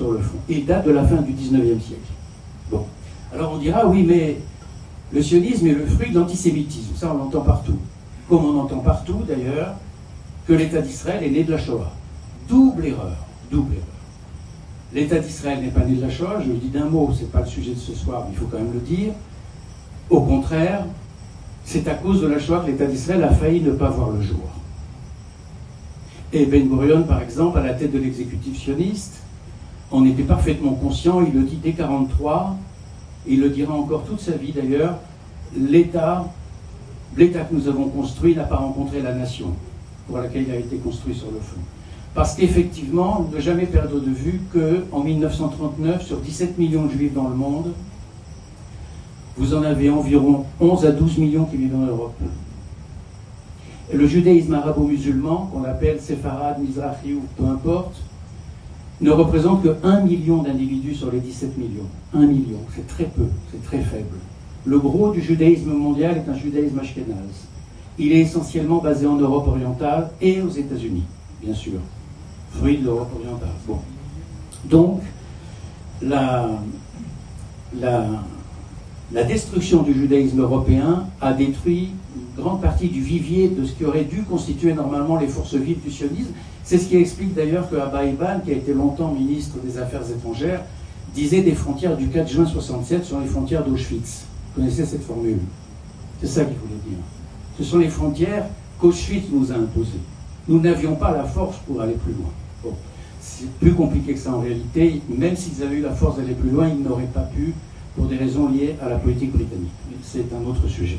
sur le fond. Et il date de la fin du 19e siècle. Bon. Alors on dira, oui, mais le sionisme est le fruit de l'antisémitisme. Ça, on l'entend partout. Comme on entend partout, d'ailleurs, que l'État d'Israël est né de la Shoah. Double erreur. Double erreur. L'État d'Israël n'est pas né de la Shoah. Je le dis d'un mot, ce n'est pas le sujet de ce soir, mais il faut quand même le dire. Au contraire, c'est à cause de la Shoah que l'État d'Israël a failli ne pas voir le jour. Et Ben Gurion, par exemple, à la tête de l'exécutif sioniste, en était parfaitement conscient, il le dit dès 1943, il le dira encore toute sa vie d'ailleurs, l'État que nous avons construit n'a pas rencontré la nation pour laquelle il a été construit sur le fond. Parce qu'effectivement, ne jamais perdre de vue qu'en 1939, sur 17 millions de juifs dans le monde, vous en avez environ 11 à 12 millions qui vivent en Europe. Et le judaïsme arabo-musulman, qu'on appelle séfarade, mizrahi ou peu importe, ne représente que 1 million d'individus sur les 17 millions. 1 million, c'est très peu, c'est très faible. Le gros du judaïsme mondial est un judaïsme ashkénaze. Il est essentiellement basé en Europe orientale et aux États-Unis, bien sûr. Fruit de l'Europe orientale. Bon. Donc, la destruction du judaïsme européen a détruit une grande partie du vivier de ce qui aurait dû constituer normalement les forces vives du sionisme. C'est ce qui explique d'ailleurs que Abba Eban, qui a été longtemps ministre des Affaires étrangères, disait des frontières du 4 juin 67 sur les frontières d'Auschwitz. Vous connaissez cette formule? C'est ça qu'il voulait dire. Ce sont les frontières qu'Auschwitz nous a imposées. Nous n'avions pas la force pour aller plus loin. Bon. C'est plus compliqué que ça en réalité. Même s'ils avaient eu la force d'aller plus loin, ils n'auraient pas pu, pour des raisons liées à la politique britannique. Mais c'est un autre sujet.